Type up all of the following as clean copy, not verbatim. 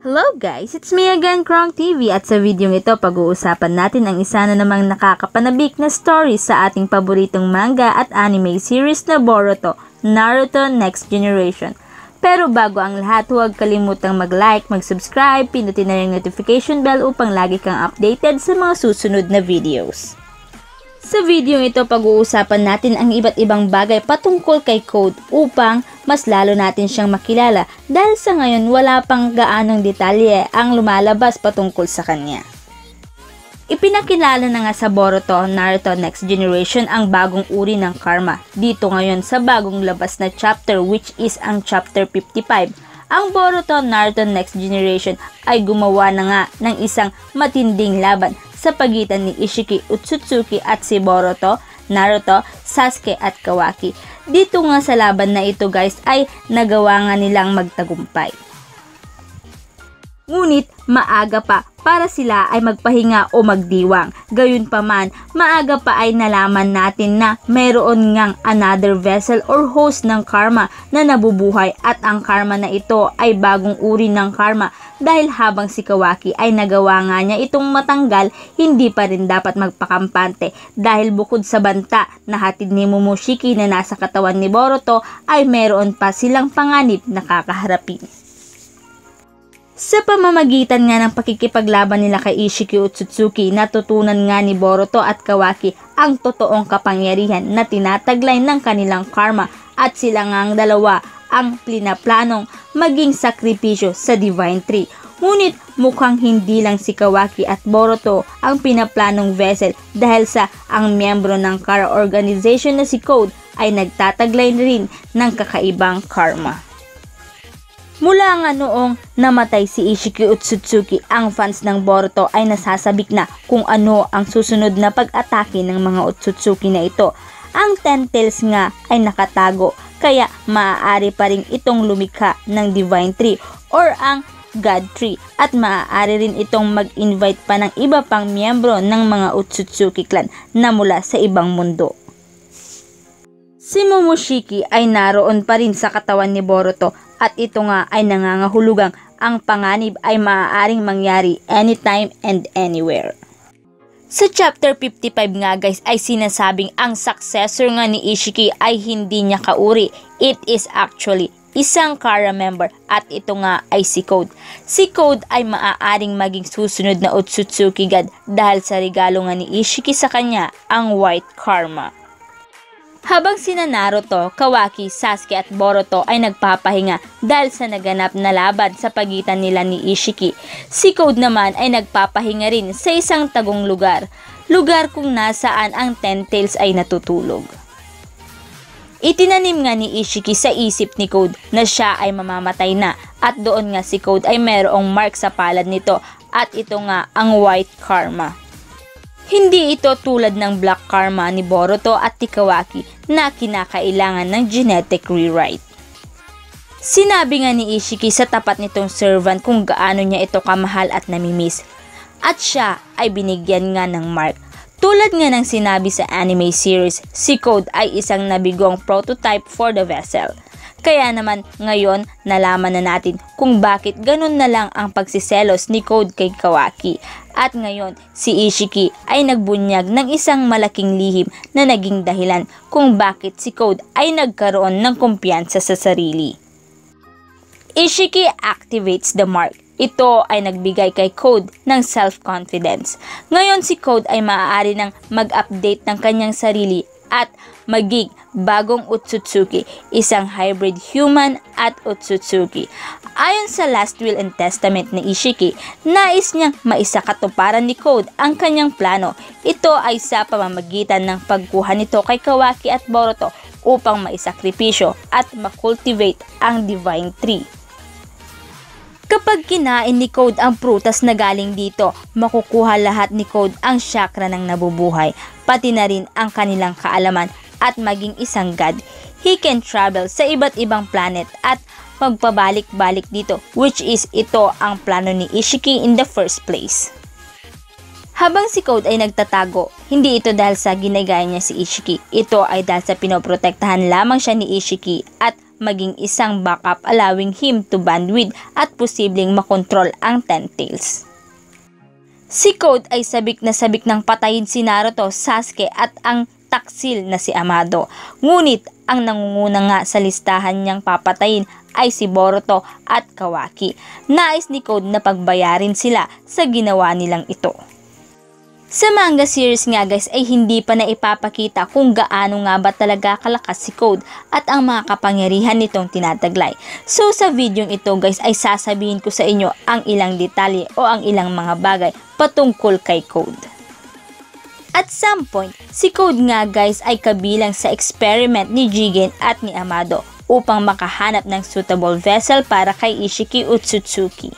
Hello guys! It's me again, Krong TV, at sa video ito pag-uusapan natin ang isa na namang nakakapanabik na story sa ating paboritong manga at anime series na Boruto, Naruto Next Generation. Pero bago ang lahat, huwag kalimutang mag-like, mag-subscribe, pindutin na yung notification bell upang lagi kang updated sa mga susunod na videos. Sa video ito, pag-uusapan natin ang iba't ibang bagay patungkol kay Code upang mas lalo natin siyang makilala dahil sa ngayon wala pang gaanong detalye ang lumalabas patungkol sa kanya. Ipinakilala na nga sa Boruto, Naruto Next Generation ang bagong uri ng karma dito ngayon sa bagong labas na chapter, which is ang chapter 55. Ang Boruto, Naruto Next Generation ay gumawa na nga ng isang matinding laban sa pagitan ni Ishiki, Otsutsuki at si Boruto, Naruto, Sasuke at Kawaki. Dito nga sa laban na ito guys ay nagawa nga nilang magtagumpay. Ngunit maaga pa para sila ay magpahinga o magdiwang. Gayunpaman, maaga pa ay nalaman natin na mayroon ngang another vessel or host ng karma na nabubuhay at ang karma na ito ay bagong uri ng karma dahil habang si Kawaki ay nagawa nga niya itong matanggal, hindi pa rin dapat magpakampante dahil bukod sa banta na hatid ni Momoshiki na nasa katawan ni Boruto ay mayroon pa silang panganib na kakaharapin. Sa pamamagitan nga ng pakikipaglaban nila kay Ishiki Otsutsuki, natutunan nga ni Boruto at Kawaki ang totoong kapangyarihan na tinataglay ng kanilang karma at sila ngang dalawa ang pinaplanong maging sakripisyo sa Divine Tree. Ngunit mukhang hindi lang si Kawaki at Boruto ang pinaplanong vessel dahil sa ang miyembro ng Kara Organization na si Code ay nagtataglay rin ng kakaibang karma. Mula nga noong namatay si Ishiki Otsutsuki, ang fans ng Boruto ay nasasabik na kung ano ang susunod na pag-atake ng mga Otsutsuki na ito. Ang Ten Tails nga ay nakatago kaya maaari pa rin itong lumikha ng Divine Tree or ang God Tree at maaari rin itong mag-invite pa ng iba pang miyembro ng mga Otsutsuki clan na mula sa ibang mundo. Si Momoshiki ay naroon pa rin sa katawan ni Boruto at ito nga ay nangangahulugang ang panganib ay maaaring mangyari anytime and anywhere. Sa chapter 55 nga guys ay sinasabing ang successor nga ni Ishiki ay hindi niya kauri. It is actually isang Kara member at ito nga ay si Code. Si Code ay maaaring maging susunod na Otsutsuki God dahil sa regalo nga ni Ishiki sa kanya, ang White Karma. Habang sina Naruto, Kawaki, Sasuke at Boruto ay nagpapahinga dahil sa naganap na laban sa pagitan nila ni Ishiki, si Code naman ay nagpapahinga rin sa isang tagong lugar kung nasaan ang Ten Tails ay natutulog. Itinanim nga ni Ishiki sa isip ni Code na siya ay mamamatay na at doon nga si Code ay mayroong mark sa palad nito at ito nga ang White Karma. Hindi ito tulad ng Black Karma ni Boruto at ni Kawaki na kinakailangan ng genetic rewrite. Sinabi nga ni Ishiki sa tapat nitong servant kung gaano niya ito kamahal at namimiss. At siya ay binigyan nga ng mark. Tulad nga ng sinabi sa anime series, si Code ay isang nabigong prototype for the vessel. Kaya naman ngayon nalaman na natin kung bakit ganun na lang ang pagsiselos ni Code kay Kawaki. At ngayon si Ishiki ay nagbunyag ng isang malaking lihim na naging dahilan kung bakit si Code ay nagkaroon ng kumpiyansa sa sarili. Ishiki activates the mark. Ito ay nagbigay kay Code ng self-confidence. Ngayon si Code ay maaari nang mag-update ng kanyang sarili at maging bagong Otsutsuki, isang hybrid human at Otsutsuki. Ayon sa Last Will and Testament ni Ishiki, nais niyang maisakatuparan ni Code ang kanyang plano. Ito ay sa pamamagitan ng pagkuha nito kay Kawaki at Boruto upang maisakripisyo at makultivate ang Divine Tree. Kapag kinain ni Code ang prutas na galing dito, makukuha lahat ni Code ang chakra ng nabubuhay, pati na rin ang kanilang kaalaman at maging isang god. He can travel sa iba't ibang planet at magpabalik-balik dito, which is ito ang plano ni Ishiki in the first place. Habang si Code ay nagtatago, hindi ito dahil sa ginagaya niya si Ishiki. Ito ay dahil sa pinoprotektahan lamang siya ni Ishiki at maging isang backup allowing him to bond with at posibleng makontrol ang Ten Tails. Si Code ay sabik na sabik ng patayin si Naruto, Sasuke at ang taksil na si Amado. Ngunit ang nangunguna nga sa listahan niyang papatayin ay si Boruto at Kawaki. Nais ni Code na pagbayarin sila sa ginawa nilang ito. Sa manga series nga guys ay hindi pa na ipapakita kung gaano nga ba talaga kalakas si Code at ang mga kapangyarihan nitong tinataglay. So sa video ito guys ay sasabihin ko sa inyo ang ilang detalye o ang ilang mga bagay patungkol kay Code. At some point, si Code nga guys ay kabilang sa experiment ni Jigen at ni Amado upang makahanap ng suitable vessel para kay Ishiki Otsutsuki.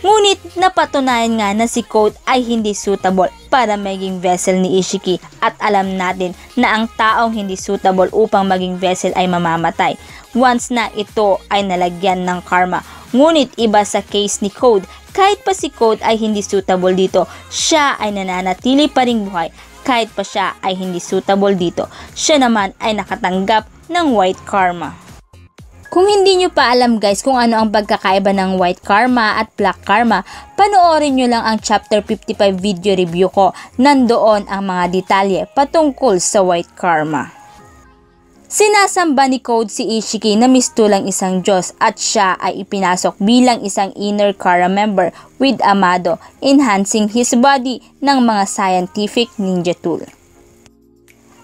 Ngunit napatunayan nga na si Code ay hindi suitable para maging vessel ni Ishiki at alam natin na ang taong hindi suitable upang maging vessel ay mamamatay once na ito ay nalagyan ng karma. Ngunit iba sa case ni Code, kahit pa si Code ay hindi suitable dito, siya ay nananatili pa ring buhay. Kahit pa siya ay hindi suitable dito, siya naman ay nakatanggap ng white karma. Kung hindi nyo pa alam guys kung ano ang pagkakaiba ng white karma at black karma, panoorin nyo lang ang chapter 55 video review ko. Nandoon ang mga detalye patungkol sa white karma. Sinasamba ni Code si Ishiki na mistulang isang Diyos at siya ay ipinasok bilang isang inner Kara member with Amado, enhancing his body ng mga scientific ninja tool.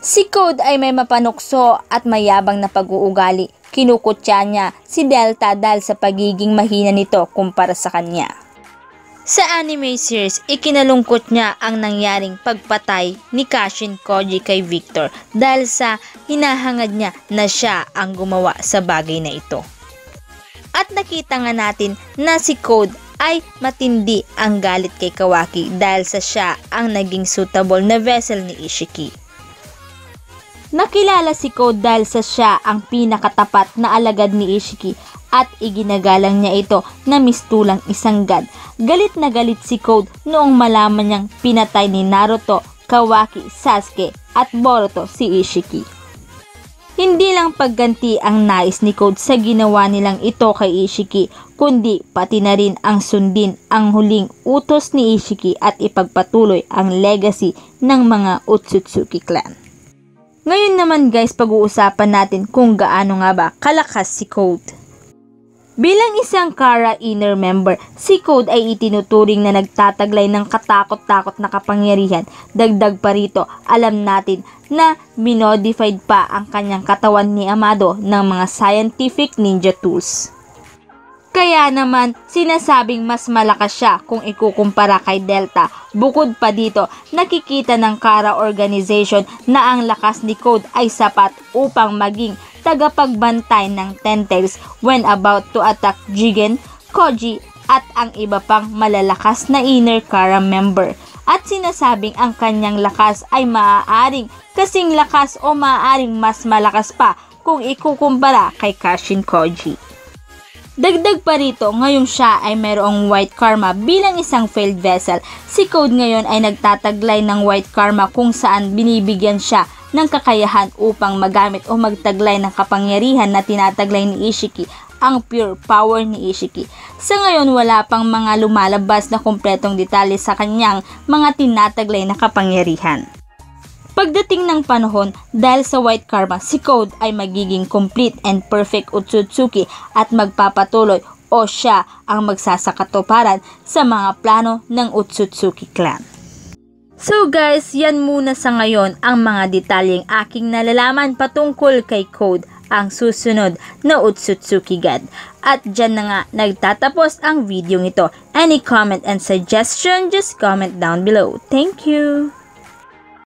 Si Code ay may mapanukso at mayabang na pag-uugali. Kinukutya niya si Delta dahil sa pagiging mahina nito kumpara sa kanya. Sa anime series, ikinalungkot niya ang nangyaring pagpatay ni Kashin Koji kay Victor dahil sa hinahangad niya na siya ang gumawa sa bagay na ito. At nakita nga natin na si Code ay matindi ang galit kay Kawaki dahil sa siya ang naging suitable na vessel ni Ishiki. Nakilala si Code dahil sa siya ang pinakatapat na alagad ni Ishiki at iginagalang niya ito na mistulang isang god. Galit na galit si Code noong malaman niyang pinatay ni Naruto, Kawaki, Sasuke at Boruto si Ishiki. Hindi lang pagganti ang nais ni Code sa ginawa nilang ito kay Ishiki, kundi pati na rin ang sundin ang huling utos ni Ishiki at ipagpatuloy ang legacy ng mga Otsutsuki clan. Ngayon naman guys, pag-uusapan natin kung gaano nga ba kalakas si Code. Bilang isang Kara inner member, si Code ay itinuturing na nagtataglay ng katakot-takot na kapangyarihan. Dagdag pa rito, alam natin na minodified pa ang kanyang katawan ni Amado ng mga scientific ninja tools. Kaya naman, sinasabing mas malakas siya kung ikukumpara kay Delta. Bukod pa dito, nakikita ng Kara Organization na ang lakas ni Code ay sapat upang maging tagapagbantay ng Ten Tails when about to attack Jigen, Koji at ang iba pang malalakas na inner Kara member. At sinasabing ang kanyang lakas ay maaaring kasing lakas o maaaring mas malakas pa kung ikukumpara kay Kashin Koji. Dagdag pa rito, ngayong siya ay mayroong white karma bilang isang failed vessel. Si Code ngayon ay nagtataglay ng white karma kung saan binibigyan siya ng kakayahan upang magamit o magtaglay ng kapangyarihan na tinataglay ni Ishiki, ang pure power ni Ishiki. Sa ngayon wala pang mga lumalabas na kumpletong detalye sa kanyang mga tinataglay na kapangyarihan. Pagdating ng panahon, dahil sa white karma, si Code ay magiging complete and perfect Otsutsuki at magpapatuloy o siya ang magsasakatuparan sa mga plano ng Otsutsuki clan. So guys, yan muna sa ngayon ang mga detalyeng aking nalalaman patungkol kay Code, ang susunod na Otsutsuki God. At dyan na nga nagtatapos ang video ito. Any comment and suggestion, just comment down below. Thank you!